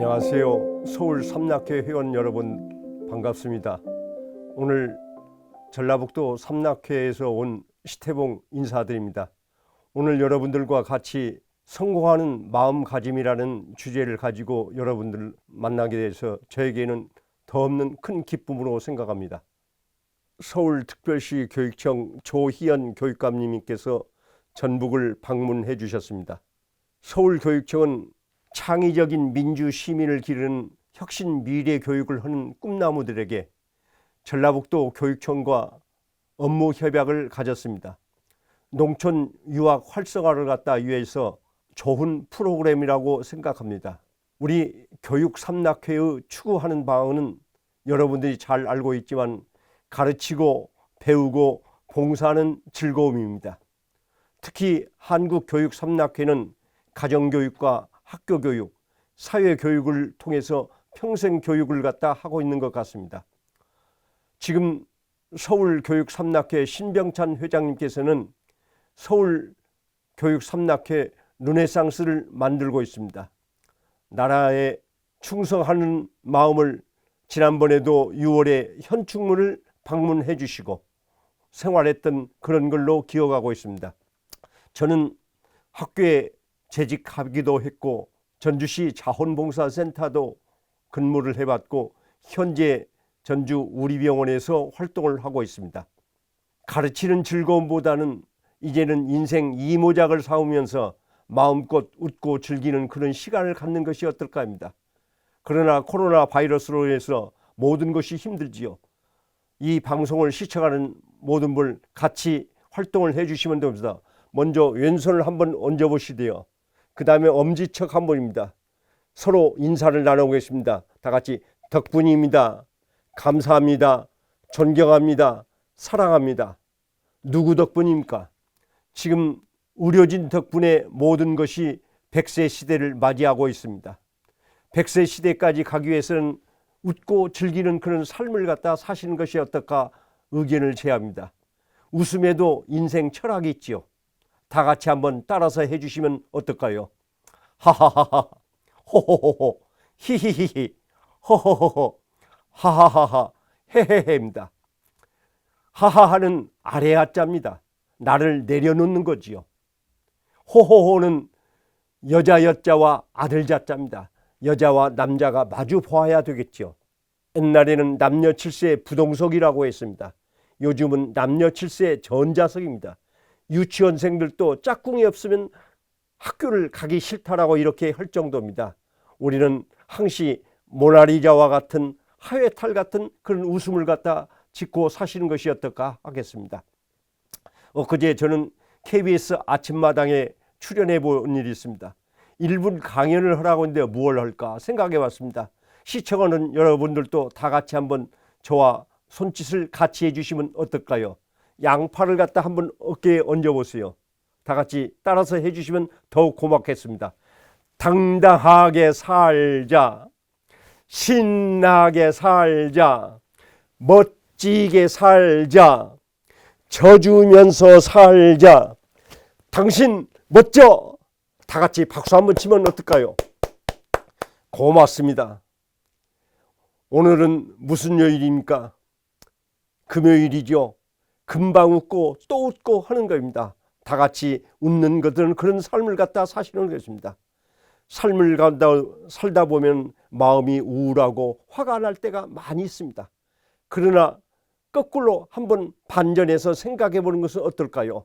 안녕하세요. 서울 삼락회 회원 여러분 반갑습니다. 오늘 전라북도 삼락회에서 온 시태봉 인사드립니다. 오늘 여러분들과 같이 성공하는 마음가짐이라는 주제를 가지고 여러분들 만나게 돼서 저에게는 더없는 큰 기쁨으로 생각합니다. 서울특별시 교육청 조희연 교육감님께서 전북을 방문해 주셨습니다. 서울교육청은 창의적인 민주 시민을 기르는 혁신 미래 교육을 하는 꿈나무들에게 전라북도 교육청과 업무 협약을 가졌습니다. 농촌 유학 활성화를 갖다 위해서 좋은 프로그램이라고 생각합니다. 우리 교육 삼락회의 추구하는 바는 여러분들이 잘 알고 있지만 가르치고 배우고 봉사하는 즐거움입니다. 특히 한국교육삼락회는 가정교육과 학교교육, 사회교육을 통해서 평생교육을 갖다 하고 있는 것 같습니다. 지금 서울교육삼락회 신병찬 회장님께서는 서울교육삼락회 르네상스를 만들고 있습니다. 나라에 충성하는 마음을 지난번에도 6월에 현충문을 방문해 주시고 생활했던 그런 걸로 기억하고 있습니다. 저는 학교에 재직하기도 했고 전주시 자원봉사센터도 근무를 해봤고 현재 전주 우리병원에서 활동을 하고 있습니다. 가르치는 즐거움보다는 이제는 인생 이모작을 삼으면서 마음껏 웃고 즐기는 그런 시간을 갖는 것이 어떨까 합니다. 그러나 코로나 바이러스로 인해서 모든 것이 힘들지요. 이 방송을 시청하는 모든 분 같이 활동을 해주시면 됩니다. 먼저 왼손을 한번 얹어보시대요. 그 다음에 엄지척 한 번입니다. 서로 인사를 나누겠습니다. 다 같이 덕분입니다. 감사합니다. 존경합니다. 사랑합니다. 누구 덕분입니까? 지금 의료진 덕분에 모든 것이 100세 시대를 맞이하고 있습니다. 100세 시대까지 가기 위해서는 웃고 즐기는 그런 삶을 갖다 사시는 것이 어떨까 의견을 제합니다. 웃음에도 인생 철학이 있지요. 다 같이 한번 따라서 해주시면 어떨까요? 하하하하, 호호호호, 히히히히, 호호호호, 하하하하, 헤헤헤입니다. 하하하는 아래 하자입니다. 나를 내려놓는 거지요. 호호호는 여자 여자와 아들 자자입니다. 여자와 남자가 마주 보아야 되겠죠. 옛날에는 남녀 칠세 부동석이라고 했습니다. 요즘은 남녀 칠세 전자석입니다. 유치원생들도 짝꿍이 없으면 학교를 가기 싫다라고 이렇게 할 정도입니다. 우리는 항시 모나리자와 같은 하회탈 같은 그런 웃음을 갖다 짓고 사시는 것이 어떨까 하겠습니다. 엊그제 저는 KBS 아침마당에 출연해 본 일이 있습니다. 1분 강연을 하라고 했는데 무엇을 할까 생각해 봤습니다. 시청하는 여러분들도 다 같이 한번 저와 손짓을 같이 해주시면 어떨까요? 양팔을 갖다 한번 어깨에 얹어보세요. 다 같이 따라서 해주시면 더욱 고맙겠습니다. 당당하게 살자, 신나게 살자, 멋지게 살자, 져주면서 살자. 당신 멋져. 다 같이 박수 한번 치면 어떨까요? 고맙습니다. 오늘은 무슨 요일입니까? 금요일이죠. 금방 웃고 또 웃고 하는 겁니다. 다 같이 웃는 것들은 그런 삶을 갖다 사시는 것입니다. 삶을 살다 보면 마음이 우울하고 화가 날 때가 많이 있습니다. 그러나 거꾸로 한번 반전해서 생각해 보는 것은 어떨까요?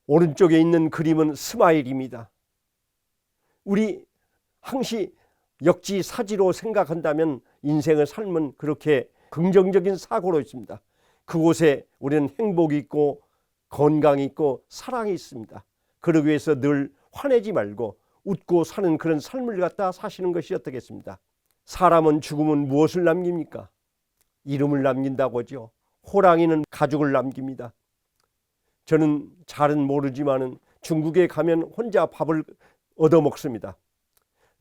오른쪽에 있는 그림은 스마일입니다. 우리 항시 역지사지로 생각한다면 인생의 삶은 그렇게 긍정적인 사고로 있습니다. 그곳에 우리는 행복이 있고 건강이 있고 사랑이 있습니다. 그러기 위해서 늘 화내지 말고 웃고 사는 그런 삶을 갖다 사시는 것이 어떻겠습니까? 사람은 죽으면 무엇을 남깁니까? 이름을 남긴다고 하죠. 호랑이는 가죽을 남깁니다. 저는 잘은 모르지만 중국에 가면 혼자 밥을 얻어먹습니다.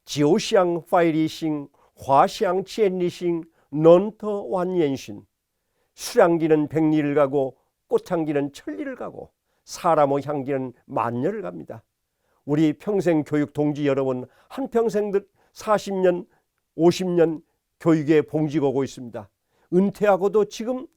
지오시앙 파이리싱, 화시앙 치엔리싱, 넌터 완옌신. 수량기는 백리를 가고 꽃향기는 천리를 가고 사람의 향기는 만년을 갑니다. 우리 평생 교육 동지 여러분, 한평생들 40년, 50년 교육에 봉직하고 있습니다. 은퇴하고도 지금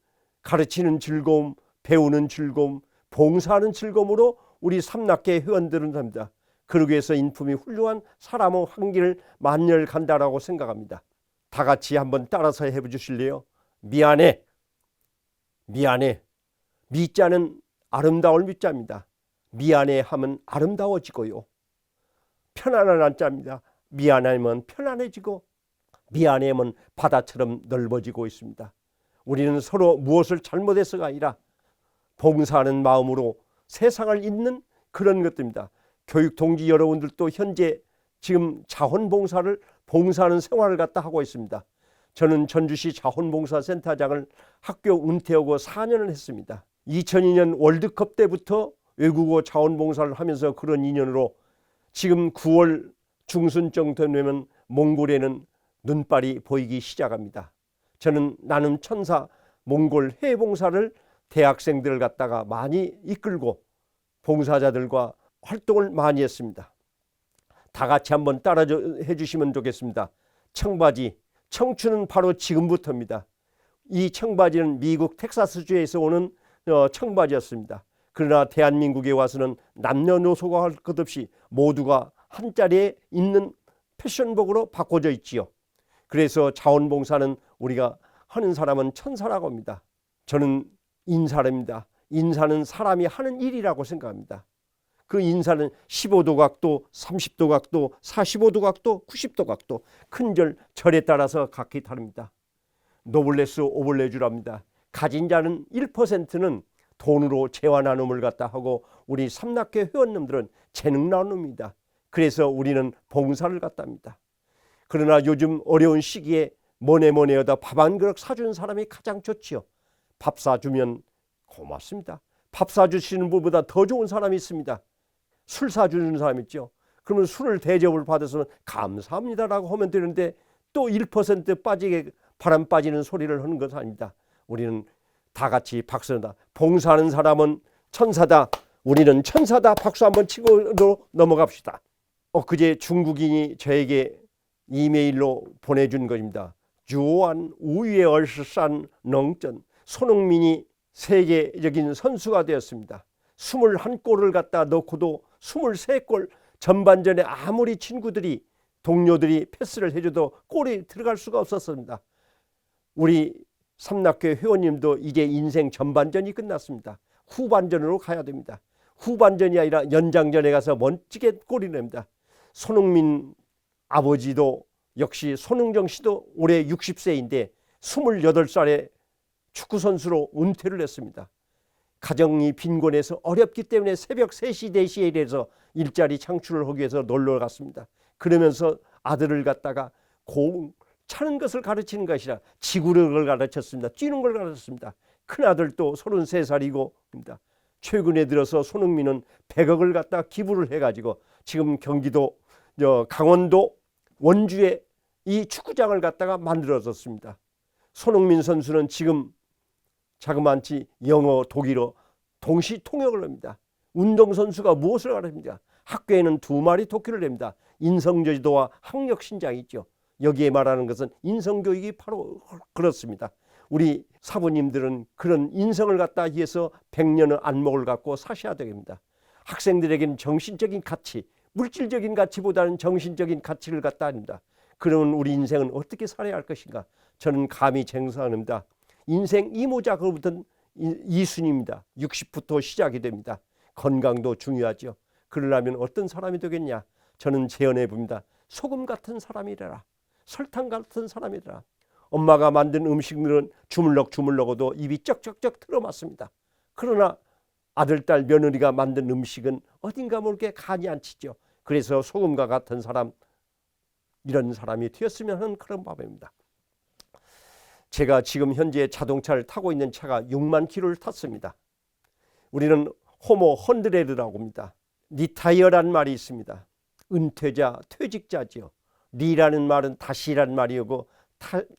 가르치는 즐거움, 배우는 즐거움, 봉사하는 즐거움으로 우리 삼락계 회원들은 합니다. 그러기 위해서 인품이 훌륭한 사람의 한길 만열 간다라고 생각합니다. 다 같이 한번 따라서 해주실래요? 미안해. 미안해. 미자는 아름다울 미자입니다. 미안해 하면 아름다워지고요. 편안한 한자입니다. 미안하면 편안해지고 미안하면 바다처럼 넓어지고 있습니다. 우리는 서로 무엇을 잘못해서가 아니라 봉사하는 마음으로 세상을 잇는 그런 것들입니다. 교육 동지 여러분들도 현재 지금 자원봉사를 봉사하는 생활을 갖다 하고 있습니다. 저는 전주시 자원봉사센터장을 학교 은퇴하고 4년을 했습니다. 2002년 월드컵 때부터 외국어 자원봉사를 하면서 그런 인연으로 지금 9월 중순쯤 되면 몽골에는 눈발이 보이기 시작합니다. 저는 나는 천사 몽골 해외봉사를 대학생들을 갖다가 많이 이끌고 봉사자들과 활동을 많이 했습니다. 다 같이 한번 따라 해주시면 좋겠습니다. 청바지, 청춘은 바로 지금부터입니다. 이 청바지는 미국 텍사스주에서 오는 청바지였습니다. 그러나 대한민국에 와서는 남녀노소가 할 것 없이 모두가 한 자리에 있는 패션복으로 바꿔져 있지요. 그래서 자원봉사는 우리가 하는 사람은 천사라고 합니다. 저는 인사랍니다. 인사는 사람이 하는 일이라고 생각합니다. 그 인사는 15도 각도, 30도 각도, 45도 각도, 90도 각도, 큰절, 절에 따라서 각기 다릅니다. 노블레스 오블레주랍니다. 가진 자는 1%는 돈으로 재화 나눔을 갖다 하고 우리 삼락계 회원님들은 재능 나눔입니다. 그래서 우리는 봉사를 갖다 합니다. 그러나 요즘 어려운 시기에 뭐네 하다 밥 한 그릇 사주는 사람이 가장 좋지요. 밥 사주면 고맙습니다. 밥 사주시는 분보다 더 좋은 사람이 있습니다. 술 사주는 사람 있죠. 그러면 술을 대접을 받아서는 감사합니다라고 하면 되는데 또 1% 빠지게 바람 빠지는 소리를 하는 것은 아닙니다. 우리는 다 같이 박수다. 봉사하는 사람은 천사다. 우리는 천사다. 박수 한번 치고 넘어갑시다. 그제 중국인이 저에게 이메일로 보내준 것입니다. 주한 우위의 얼스산 넝전. 손흥민이 세계적인 선수가 되었습니다. 21골을 갖다 넣고도 23골, 전반전에 아무리 친구들이 동료들이 패스를 해줘도 골이 들어갈 수가 없었습니다. 우리 삼락교 회원님도 이제 인생 전반전이 끝났습니다. 후반전으로 가야 됩니다. 후반전이 아니라 연장전에 가서 멋지게 골이 냅니다. 손흥민 아버지도 역시 손흥정 씨도 올해 60세인데 28살에 축구선수로 은퇴를 했습니다. 가정이 빈곤해서 어렵기 때문에 새벽 3시, 4시에 일해서 일자리 창출을 하기 위해서 놀러 갔습니다. 그러면서 아들을 갖다가 공 차는 것을 가르치는 것이라 지구력을 가르쳤습니다. 뛰는 걸 가르쳤습니다. 큰아들 또 33살이고 최근에 들어서 손흥민은 100억을 갖다 기부를 해가지고 지금 경기도 강원도 원주에 이 축구장을 갖다가 만들어졌습니다. 손흥민 선수는 지금 자그마치 영어, 독일어 동시 통역을 합니다. 운동선수가 무엇을 가르칩니까? 학교에는 2마리 토끼를 냅니다. 인성제도와 학력신장이 있죠. 여기에 말하는 것은 인성교육이 바로 그렇습니다. 우리 사부님들은 그런 인성을 갖다 위해서 100년의 안목을 갖고 사셔야 됩니다. 학생들에게는 정신적인 가치, 물질적인 가치보다는 정신적인 가치를 갖다 합니다. 그러면 우리 인생은 어떻게 살아야 할 것인가? 저는 감히 생각합니다. 인생 이모작으로부터는 2순위입니다. 60부터 시작이 됩니다. 건강도 중요하죠. 그러려면 어떤 사람이 되겠냐? 저는 제언해 봅니다. 소금 같은 사람이라. 설탕 같은 사람이라. 엄마가 만든 음식들은 주물럭주물럭어도 입이 쩍쩍쩍 틀어맞습니다. 그러나 아들, 딸, 며느리가 만든 음식은 어딘가 모르게 간이 안 치죠. 그래서 소금과 같은 사람, 이런 사람이 되었으면 하는 그런 마음입니다. 제가 지금 현재 자동차를 타고 있는 차가 6만 킬로를 탔습니다. 우리는 호모 헌드레드라고 합니다. 리타이어라는 말이 있습니다. 은퇴자, 퇴직자지요. 리라는 말은 다시라는 말이고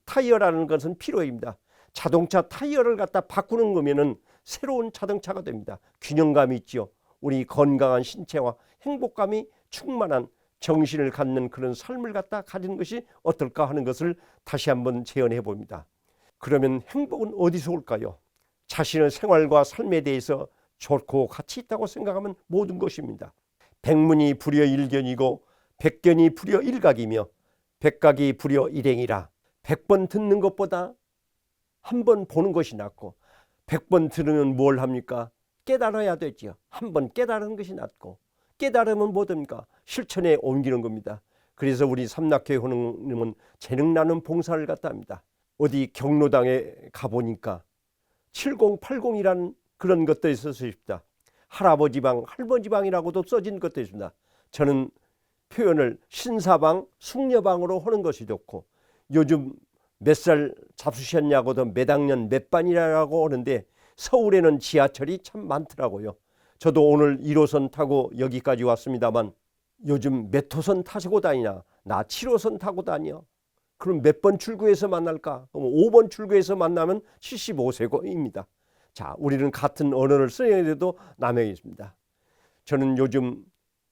타이어라는 것은 필요입니다. 자동차 타이어를 갖다 바꾸는 거면은 새로운 자동차가 됩니다. 균형감이 있죠. 우리 건강한 신체와 행복감이 충만한 정신을 갖는 그런 삶을 갖다 가진 것이 어떨까 하는 것을 다시 한번 재현해 봅니다. 그러면 행복은 어디서 올까요? 자신의 생활과 삶에 대해서 좋고 가치 있다고 생각하면 모든 것입니다. 백문이 불여 일견이고 백견이 불여 일각이며 백각이 불여 일행이라. 100번 듣는 것보다 한 번 보는 것이 낫고 100번 들으면 뭘 합니까? 깨달아야 되지요. 한 번 깨달은 것이 낫고 깨달으면 뭐됩니까? 실천에 옮기는 겁니다. 그래서 우리 삼락교회 호능님은 재능 나는 봉사를 갖다 합니다. 어디 경로당에 가보니까 7080이라는 그런 것도 있었습니다. 할아버지 방, 할머니 방이라고도 써진 것도 있습니다. 저는 표현을 신사방, 숙녀방으로 하는 것이 좋고, 요즘 몇 살 잡수셨냐고도 몇 학년 몇 반이라고 하는데 서울에는 지하철이 참 많더라고요. 저도 오늘 1호선 타고 여기까지 왔습니다만 요즘 몇 호선 타시고 다니냐? 나 7호선 타고 다녀. 그럼 몇 번 출구에서 만날까? 그럼 5번 출구에서 만나면 75세입니다. 자, 우리는 같은 언어를 써야 돼도 남에게 있습니다. 저는 요즘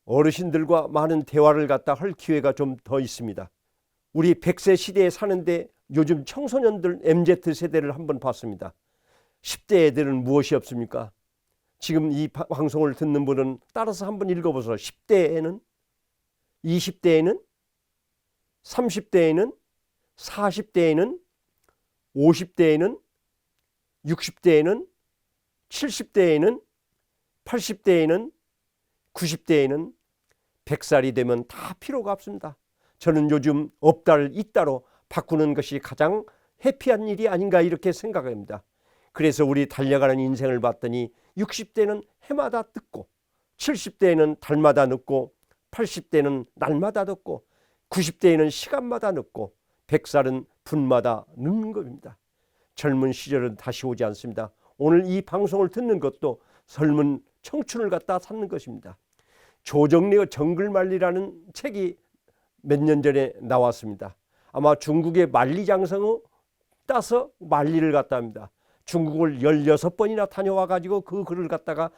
어르신들과 많은 대화를 갖다 할 기회가 좀 더 있습니다. 우리 100세 시대에 사는데 요즘 청소년들 MZ세대를 한번 봤습니다. 10대 애들은 무엇이 없습니까? 지금 이 방송을 듣는 분은 따라서 한번 읽어보세요. 10대에는, 20대에는, 30대에는, 40대에는, 50대에는, 60대에는, 70대에는, 80대에는, 90대에는 100살이 되면 다 필요가 없습니다. 저는 요즘 없다를 있다로 바꾸는 것이 가장 해피한 일이 아닌가 이렇게 생각합니다. 그래서 우리 달려가는 인생을 봤더니 60대는 해마다 늦고 70대에는 달마다 늦고 80대는 날마다 늦고 90대에는 시간마다 늦고 100살은 분마다 늦는 겁니다. 젊은 시절은 다시 오지 않습니다. 오늘 이 방송을 듣는 것도 젊은 청춘을 갖다 찾는 것입니다. 조정래의 정글만리라는 책이 몇 년 전에 나왔습니다. 아마 중국의 만리장성을 따서 만리를 갖다 합니다. 중국을 16번이나 다녀와 가지고 그 글을 갖다가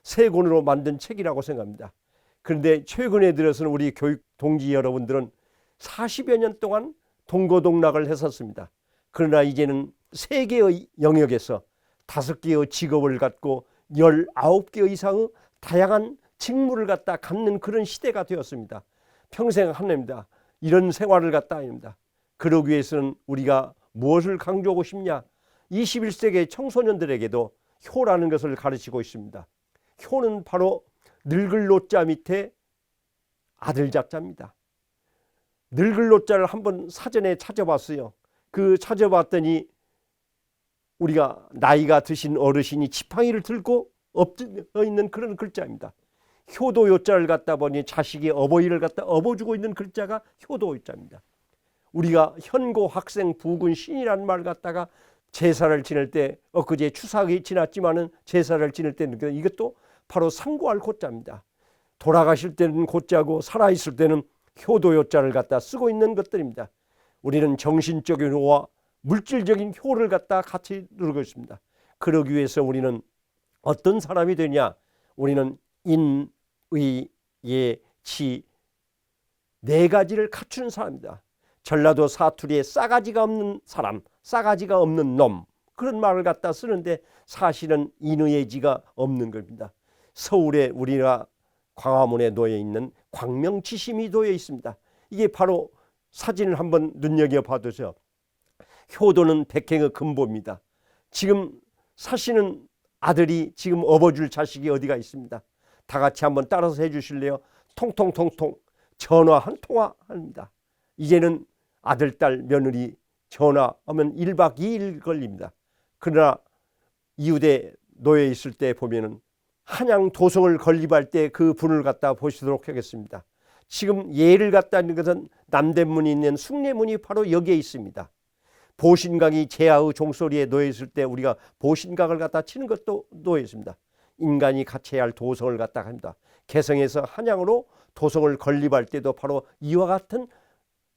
세 권으로 만든 책이라고 생각합니다. 그런데 최근에 들어서는 우리 교육 동지 여러분들은 40여 년 동안 동고동락을 했었습니다. 그러나 이제는 세 개의 영역에서 5개의 직업을 갖고 19개 이상의 다양한 직무를 갖다 갖는 그런 시대가 되었습니다. 평생 하나입니다. 이런 생활을 갖다 합니다. 그러기 위해서는 우리가 무엇을 강조하고 싶냐? 21세기 청소년들에게도 효라는 것을 가르치고 있습니다. 효는 바로 늙을 노자 밑에 아들 자자입니다. 늙을 노자를 한번 사전에 찾아봤어요. 그 찾아봤더니 우리가 나이가 드신 어르신이 지팡이를 들고 엎드려 있는 그런 글자입니다. 효도 요자를 갖다 보니 자식이 어버이를 갖다 업어주고 있는 글자가 효도 요자입니다. 우리가 현고 학생 부군 신이라는 말 갖다가 제사를 지낼 때 엊그제 추석이 지났지만은 제사를 지낼 때는 이것도 바로 상고할 고자입니다. 돌아가실 때는 고자고 살아있을 때는 효도 요자를 갖다 쓰고 있는 것들입니다. 우리는 정신적인 효와 물질적인 효를 갖다 같이 누르고 있습니다. 그러기 위해서 우리는 어떤 사람이 되냐? 우리는 인, 의, 예, 치 네 가지를 갖추는 사람입니다. 전라도 사투리에 싸가지가 없는 사람, 싸가지가 없는 놈, 그런 말을 갖다 쓰는데 사실은 인의 지가 없는 겁니다. 서울에 우리가 광화문에 놓여 있는 광명지심이 놓여 있습니다. 이게 바로 사진을 한번 눈여겨봐도죠. 효도는 백행의 근본입니다. 지금 사시는 아들이 지금 업어줄 자식이 어디가 있습니다. 다 같이 한번 따라서 해주실래요? 통통통통 전화 한 통화 합니다. 이제는 아들, 딸, 며느리 전화하면 1박 2일 걸립니다. 그러나 이웃에 놓여 있을 때 보면은 한양 도성을 건립할 때 그 분을 갖다 보시도록 하겠습니다. 지금 예를 갖다 있는 것은 남대문이 있는 숭례문이 바로 여기에 있습니다. 보신각이 제아의 종소리에 놓여 있을 때 우리가 보신각을 갖다 치는 것도 놓여 있습니다. 인간이 갖춰야 할 도성을 갖다 합니다. 개성에서 한양으로 도성을 건립할 때도 바로 이와 같은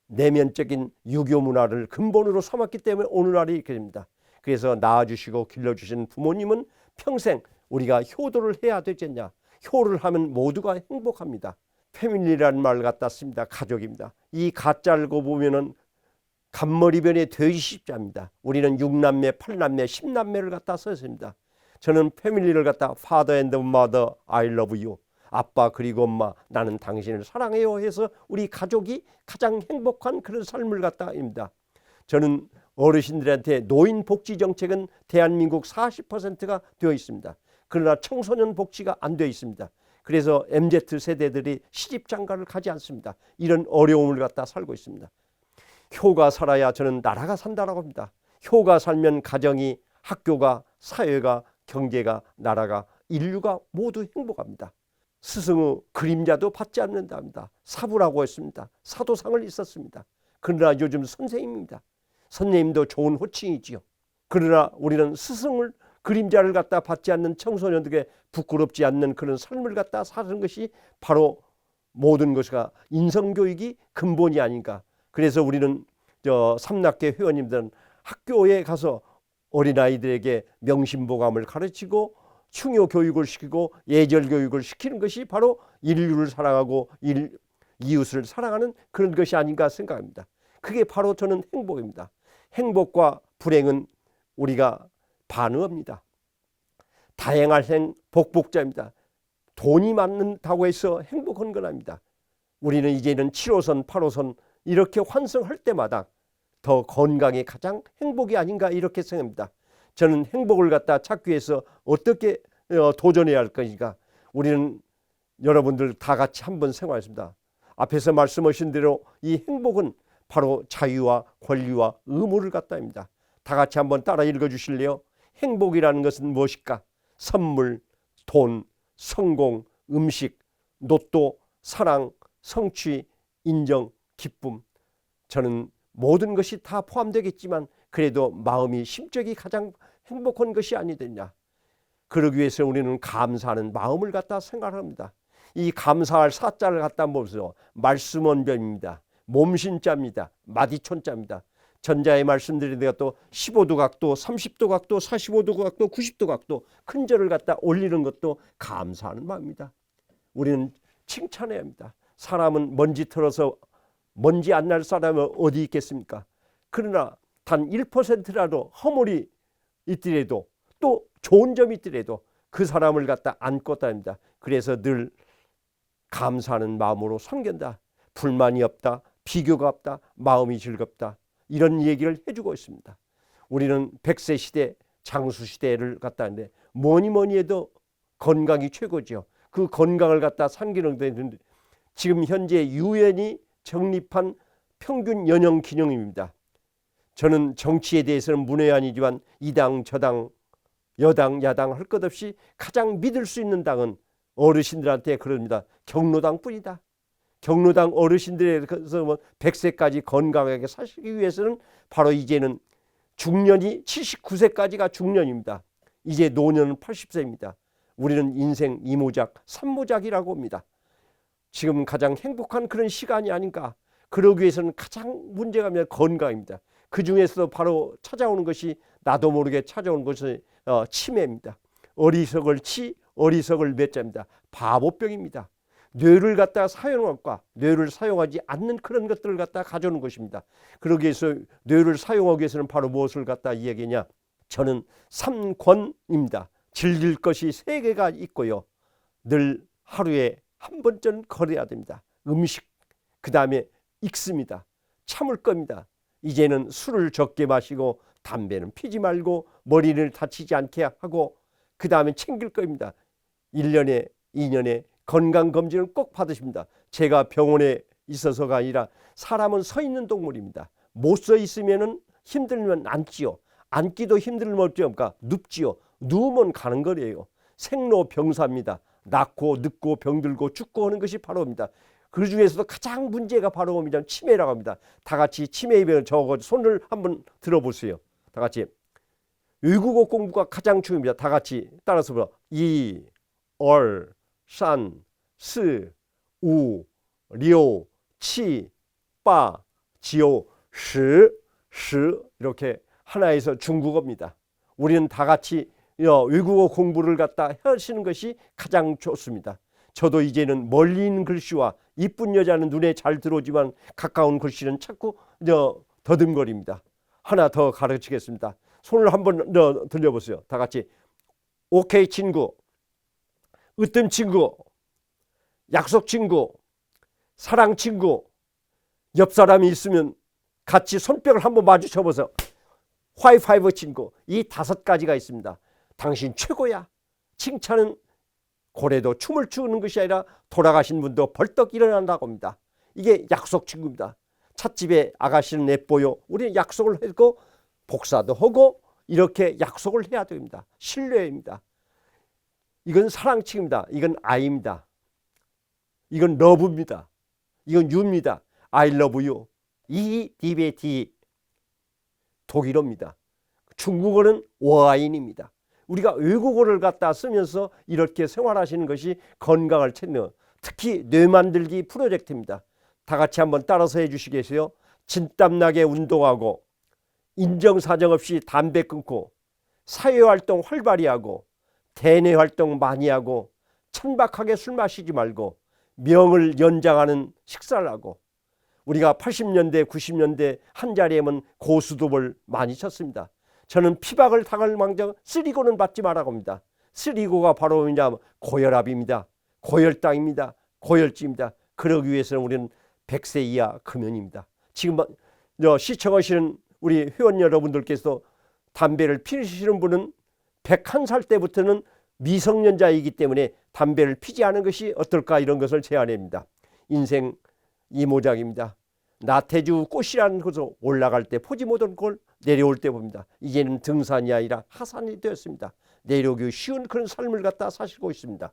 내면적인 유교 문화를 근본으로 삼았기 때문에 오늘날이 이렇게 됩니다. 그래서 낳아주시고 길러주신 부모님은 평생 우리가 효도를 해야 되지 않냐. 효를 하면 모두가 행복합니다. 패밀리라는 말 갖다 씁니다. 가족입니다. 이 가짜를 보면은 간머리변의 돼지 십자입니다. 우리는 6남매, 8남매, 10남매를 갖다 썼습니다. 저는 패밀리를 갖다 Father and Mother, I love you. 아빠 그리고 엄마, 나는 당신을 사랑해요 해서 우리 가족이 가장 행복한 그런 삶을 갖다입니다. 저는 어르신들한테 노인 복지 정책은 대한민국 40%가 되어 있습니다. 그러나 청소년 복지가 안 되어 있습니다. 그래서 MZ 세대들이 시집 장가를 가지 않습니다. 이런 어려움을 갖다 살고 있습니다. 효가 살아야 저는 나라가 산다라고 합니다. 효가 살면 가정이, 학교가, 사회가, 경제가, 나라가, 인류가 모두 행복합니다. 스승의 그림자도 받지 않는답니다. 사부라고 했습니다. 사도상을 있었습니다. 그러나 요즘 선생님입니다. 선생님도 좋은 호칭이지요. 그러나 우리는 스승을 그림자를 갖다 받지 않는 청소년들에게 부끄럽지 않는 그런 삶을 갖다 사는 것이 바로 모든 것과 인성교육이 근본이 아닌가. 그래서 우리는 삼락계 회원님들은 학교에 가서 어린아이들에게 명심보감을 가르치고 충효 교육을 시키고 예절 교육을 시키는 것이 바로 인류를 사랑하고 이웃을 사랑하는 그런 것이 아닌가 생각합니다. 그게 바로 저는 행복입니다. 행복과 불행은 우리가 반의합니다. 다행할 행 복복자입니다. 돈이 많다고 해서 행복한 건 아닙니다. 우리는 이제는 7호선, 8호선 이렇게 환승할 때마다 더 건강이 가장 행복이 아닌가 이렇게 생각합니다. 저는 행복을 갖다 찾기 위해서 어떻게 도전해야 할 것인가. 우리는 여러분들 다 같이 한번 생각했습니다. 앞에서 말씀하신 대로 이 행복은 바로 자유와 권리와 의무를 갖다입니다. 다 같이 한번 따라 읽어주실래요? 행복이라는 것은 무엇일까? 선물, 돈, 성공, 음식, 로또, 사랑, 성취, 인정, 기쁨. 저는 모든 것이 다 포함되겠지만 그래도 마음이 심적이 가장 행복한 것이 아니겠냐. 그러기 위해서 우리는 감사하는 마음을 갖다 생각합니다. 이 감사할 사자를 갖다 보세요. 말씀원변입니다. 몸신자입니다. 마디촌자입니다. 전자의 말씀드린 데가 또 15도 각도, 30도 각도, 45도 각도, 90도 각도 큰 절을 갖다 올리는 것도 감사하는 마음입니다. 우리는 칭찬해야 합니다. 사람은 먼지 털어서 먼지 안 날 사람은 어디 있겠습니까? 그러나 단 1%라도 허물이 있더라도 또 좋은 점이 있더라도 그 사람을 갖다 안고 다닙니다. 그래서 늘 감사하는 마음으로 섬긴다. 불만이 없다. 비교가 없다. 마음이 즐겁다. 이런 얘기를 해주고 있습니다. 우리는 100세 시대, 장수 시대를 갖다 하는데 뭐니 해도 건강이 최고죠. 그 건강을 갖다 상기는 데는 지금 현재 유엔이 정립한 평균 연령 기념입니다. 저는 정치에 대해서는 문외한이지만 이 당 저 당 여당 야당 할 것 없이 가장 믿을 수 있는 당은 어르신들한테 그럽니다. 경로당뿐이다. 경로당 어르신들에서 100세까지 건강하게 사시기 위해서는 바로 이제는 중년이 79세까지가 중년입니다. 이제 노년은 80세입니다. 우리는 인생 2모작, 3모작이라고 합니다. 지금 가장 행복한 그런 시간이 아닌가. 그러기 위해서는 가장 문제가 건강입니다. 그 중에서도 바로 찾아오는 것이 나도 모르게 찾아오는 것이 치매입니다. 어리석을 치, 어리석을 매자입니다. 바보병입니다. 뇌를 갖다가 사용할까, 뇌를 사용하지 않는 그런 것들을 갖다 가져오는 것입니다. 그러기 위해서 뇌를 사용하기 위해서는 바로 무엇을 갖다 이야기냐. 저는 3권입니다. 즐길 것이 3개가 있고요. 늘 하루에 한 번쯤 걸어야 됩니다. 음식, 그 다음에 읽습니다. 참을 겁니다. 이제는 술을 적게 마시고 담배는 피지 말고 머리를 다치지 않게 하고 그 다음에 챙길 겁니다. 1년에 2년에 건강검진을 꼭 받으십니다. 제가 병원에 있어서가 아니라 사람은 서 있는 동물입니다. 못 서 있으면 힘들면 앉지요. 앉기도 힘들면 어쩌니까 눕지요. 누우면 가는 거래요. 생로병사입니다. 낳고 늙고 병들고 죽고 하는 것이 바로입니다. 그 중에서도 가장 문제가 바로 뭡니다. 치매라고 합니다. 다 같이 치매의 병을 적어 손을 한번 들어보세요. 다 같이. 외국어 공부가 가장 중요합니다. 다 같이 따라서 보라. 이, 얼, 산, 스, 우, 료, 치, 빠, 지오, 시, 이렇게 하나에서 중국어입니다. 우리는 다 같이 외국어 공부를 갖다 하시는 것이 가장 좋습니다. 저도 이제는 멀리 있는 글씨와 이쁜 여자는 눈에 잘 들어오지만 가까운 글씨는 자꾸 더듬거립니다. 하나 더 가르치겠습니다. 손을 한번 들려보세요. 다 같이. 오케이 친구, 으뜸 친구, 약속 친구, 사랑 친구. 옆 사람이 있으면 같이 손뼉을 한번 마주쳐 보세요. 하이파이브 친구. 이 5가지가 있습니다. 당신 최고야. 칭찬은 고래도 춤을 추는 것이 아니라 돌아가신 분도 벌떡 일어난다고 합니다. 이게 약속 친구입니다. 찻집에 아가씨는 예뻐요. 우리는 약속을 하고 복사도 하고 이렇게 약속을 해야 됩니다. 신뢰입니다. 이건 사랑 친구입니다. 이건 아이입니다. 이건 러브입니다. 이건 유입니다. I love you. 이 디베티 독일어입니다. 중국어는 워아인입니다. 우리가 외국어를 갖다 쓰면서 이렇게 생활하시는 것이 건강을 찾는, 특히 뇌 만들기 프로젝트입니다. 다 같이 한번 따라서 해주시겠어요? 진땀나게 운동하고, 인정사정 없이 담배 끊고, 사회활동 활발히 하고, 대내활동 많이 하고, 천박하게 술 마시지 말고, 명을 연장하는 식사를 하고. 우리가 80년대 90년대 한자리에는 고수톱을 많이 쳤습니다. 저는 피박을 당할 망정 쓰리고는 받지 말라고 합니다. 쓰리고가 바로 뭐냐면 고혈압입니다. 고혈당입니다. 고혈증입니다. 그러기 위해서는 우리는 100세 이하 금연입니다. 지금 시청하시는 우리 회원 여러분들께서 담배를 피우시는 분은 101살 때부터는 미성년자이기 때문에 담배를 피지 않은 것이 어떨까, 이런 것을 제안합니다. 인생 이모작입니다. 나태주 꽃이라는 것을 올라갈 때 보지 못한 걸 내려올 때 봅니다. 이제는 등산이 아니라 하산이 되었습니다. 내려오기 쉬운 그런 삶을 갖다 사시고 있습니다.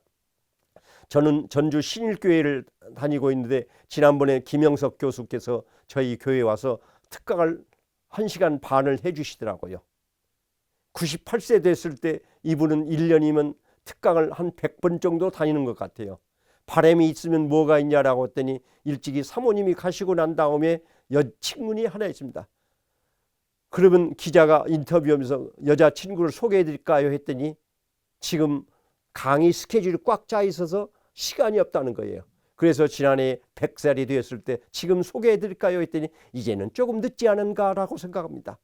저는 전주 신일교회를 다니고 있는데 지난번에 김영석 교수께서 저희 교회에 와서 특강을 1시간 반을 해주시더라고요. 98세 됐을 때 이분은 1년이면 특강을 한 100번 정도 다니는 것 같아요. 바람이 있으면 뭐가 있냐라고 했더니 일찍이 사모님이 가시고 난 다음에 여친문이 하나 있습니다. 그러면 기자가 인터뷰하면서 여자친구를 소개해 드릴까요 했더니 지금 강의 스케줄이 꽉 차 있어서 시간이 없다는 거예요. 그래서 지난해 100살이 되었을 때 지금 소개해 드릴까요 했더니 이제는 조금 늦지 않은가라고 생각합니다.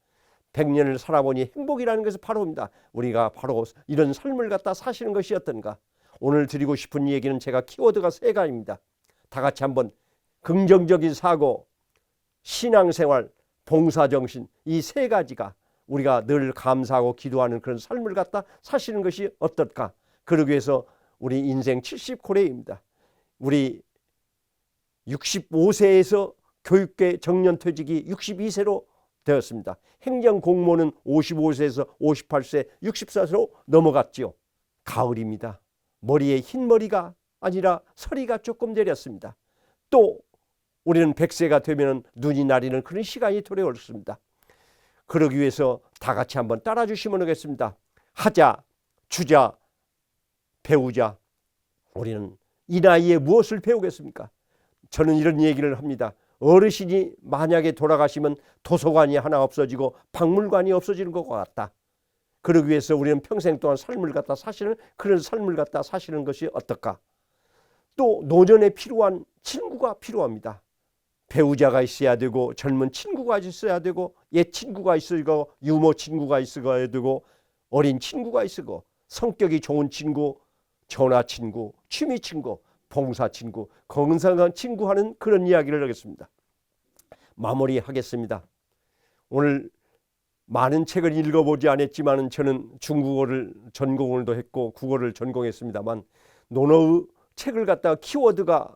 100년을 살아보니 행복이라는 것은 바로입니다. 우리가 바로 이런 삶을 갖다 사시는 것이 어떤가. 오늘 드리고 싶은 얘기는 제가 키워드가 3가지입니다. 다 같이 한번 긍정적인 사고, 신앙생활, 봉사정신, 이 3가지가 우리가 늘 감사하고 기도하는 그런 삶을 갖다 사시는 것이 어떨까. 그러기 위해서 우리 인생 70고래입니다. 우리 65세에서 교육계 정년퇴직이 62세로 되었습니다. 행정공무원은 55세에서 58세, 64세로 넘어갔지요. 가을입니다. 머리에 흰머리가 아니라 서리가 조금 내렸습니다. 또 우리는 100세가 되면 눈이 나리는 그런 시간이 돌아왔습니다. 그러기 위해서 다 같이 한번 따라 주시면 되겠습니다. 하자, 주자, 배우자. 우리는 이 나이에 무엇을 배우겠습니까? 저는 이런 얘기를 합니다. 어르신이 만약에 돌아가시면 도서관이 하나 없어지고 박물관이 없어지는 것 같다. 그러기 위해서 우리는 평생 동안 삶을 갖다 사시는 그런 삶을 갖다 사시는 것이 어떨까. 또 노년에 필요한 친구가 필요합니다. 배우자가 있어야 되고 젊은 친구가 있어야 되고 옛 친구가 있어야 되고 유머 친구가 있어야 되고 어린 친구가 있고 성격이 좋은 친구, 전화 친구, 취미 친구, 봉사 친구, 건강한 친구 하는 그런 이야기를 하겠습니다. 마무리하겠습니다. 오늘 많은 책을 읽어보지 않았지만 저는 중국어를 전공을도 했고 국어를 전공했습니다만 논어의 책을 갖다가 키워드가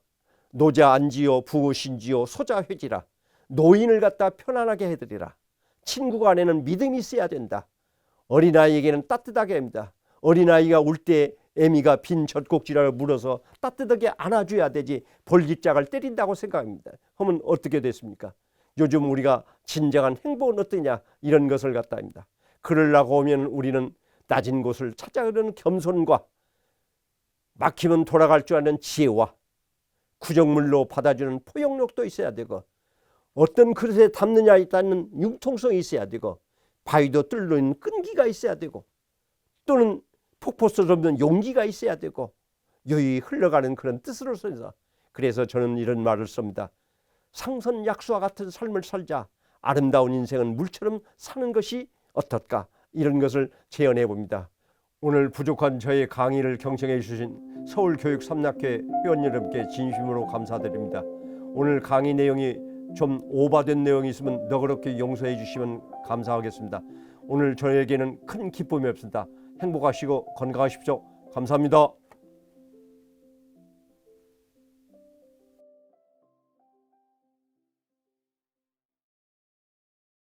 노자 안지요 부신지요 소자 회지라. 노인을 갖다 편안하게 해드리라. 친구 간에는 믿음이 있어야 된다. 어린아이에게는 따뜻하게 합니다. 어린아이가 울 때 애미가 빈 젖꼭지를 물어서 따뜻하게 안아줘야 되지 볼기짝을 때린다고 생각합니다. 그러면 어떻게 됐습니까? 요즘 우리가 진정한 행복은 어떠냐 이런 것을 갖다 합니다. 그러려고 하면 우리는 낮은 곳을 찾아가는 겸손과 막히면 돌아갈 줄 아는 지혜와 구정물로 받아주는 포용력도 있어야 되고 어떤 그릇에 담느냐에 따른 융통성이 있어야 되고 바위도 뚫려 있는 끈기가 있어야 되고 또는 폭포수 없는 용기가 있어야 되고 여기 흘러가는 그런 뜻으로서 그래서 저는 이런 말을 씁니다. 상선약수와 같은 삶을 살자. 아름다운 인생은 물처럼 사는 것이 어떨까? 이런 것을 제안해 봅니다. 오늘 부족한 저의 강의를 경청해 주신 서울교육삼락회 회원 여러분께 진심으로 감사드립니다. 오늘 강의 내용이 좀 오바된 내용이 있으면 너그럽게 용서해 주시면 감사하겠습니다. 오늘 저에게는 큰 기쁨이 없습니다. 행복하시고 건강하십시오. 감사합니다.